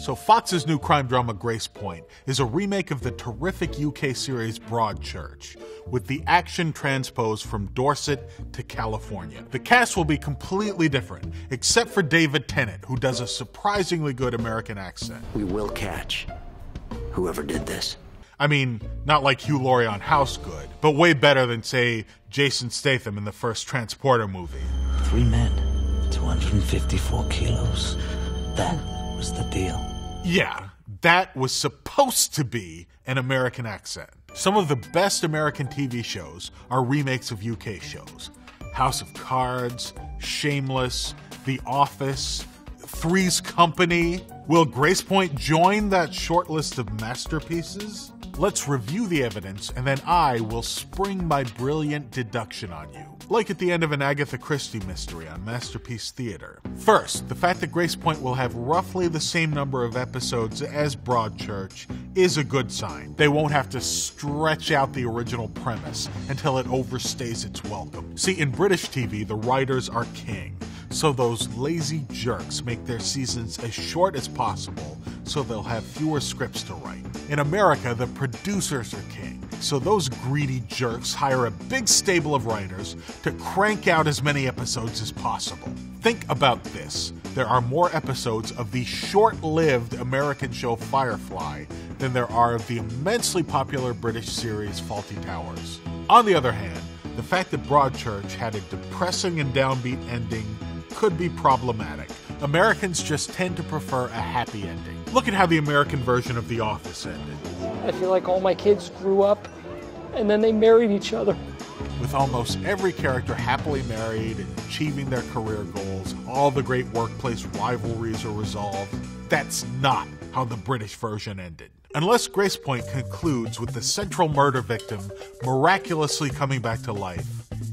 So Fox's new crime drama Gracepoint is a remake of the terrific UK series Broadchurch, with the action transposed from Dorset to California. The cast will be completely different, except for David Tennant, who does a surprisingly good American accent. We will catch whoever did this. I mean, not like Hugh Laurie on House good, but way better than, say, Jason Statham in the first Transporter movie. 3 men, 254 kilos. That was the deal. Yeah, that was supposed to be an American accent. Some of the best American TV shows are remakes of UK shows. House of Cards, Shameless, The Office, Three's Company. Will Gracepoint join that short list of masterpieces? Let's review the evidence, and then I will spring my brilliant deduction on you, like at the end of an Agatha Christie mystery on Masterpiece Theater. First, the fact that Gracepoint will have roughly the same number of episodes as Broadchurch is a good sign. They won't have to stretch out the original premise until it overstays its welcome. See, in British TV, the writers are king, so those lazy jerks make their seasons as short as possible so they'll have fewer scripts to write. In America, the producers are king, so those greedy jerks hire a big stable of writers to crank out as many episodes as possible. Think about this. There are more episodes of the short-lived American show Firefly than there are of the immensely popular British series Fawlty Towers. On the other hand, the fact that Broadchurch had a depressing and downbeat ending could be problematic. Americans just tend to prefer a happy ending. Look at how the American version of The Office ended. I feel like all my kids grew up and then they married each other. With almost every character happily married and achieving their career goals, all the great workplace rivalries are resolved. That's not how the British version ended. Unless Gracepoint concludes with the central murder victim miraculously coming back to life,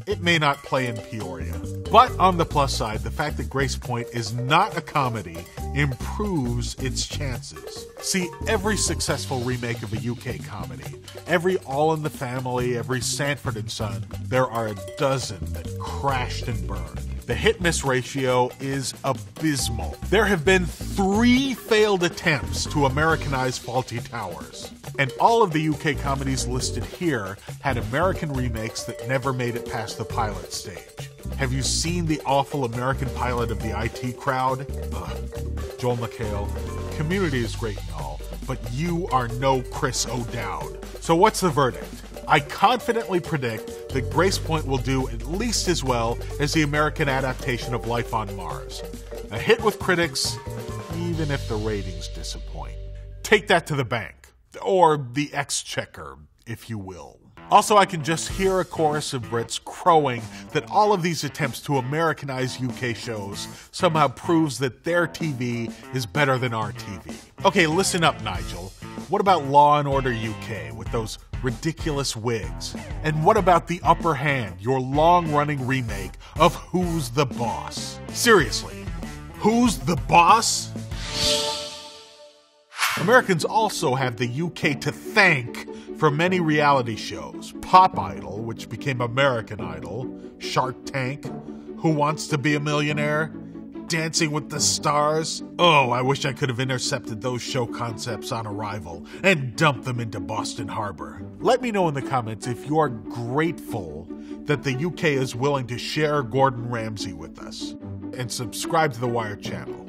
it may not play in Peoria. But on the plus side, the fact that Gracepoint is not a comedy improves its chances. See, every successful remake of a UK comedy, every All in the Family, every Sanford and Son, there are a dozen that crashed and burned. The hit-miss ratio is abysmal. There have been 3 failed attempts to Americanize Fawlty Towers. And all of the UK comedies listed here had American remakes that never made it past the pilot stage. Have you seen the awful American pilot of The IT Crowd? Ugh. Joel McHale, Community is great and all, but you are no Chris O'Dowd. So what's the verdict? I confidently predict that Gracepoint will do at least as well as the American adaptation of Life on Mars. A hit with critics, even if the ratings disappoint. Take that to the bank, or the exchequer, if you will. Also, I can just hear a chorus of Brits crowing that all of these attempts to Americanize UK shows somehow proves that their TV is better than our TV. Okay, listen up, Nigel. What about Law & Order UK with those ridiculous wigs? And what about The Upper Hand, your long-running remake of Who's the Boss? Seriously, who's the boss? Americans also have the UK to thank for many reality shows. Pop Idol, which became American Idol, Shark Tank, Who Wants to Be a Millionaire, Dancing with the Stars. Oh, I wish I could have intercepted those show concepts on arrival and dumped them into Boston Harbor. Let me know in the comments if you're grateful that the UK is willing to share Gordon Ramsay with us. And subscribe to the Wire channel.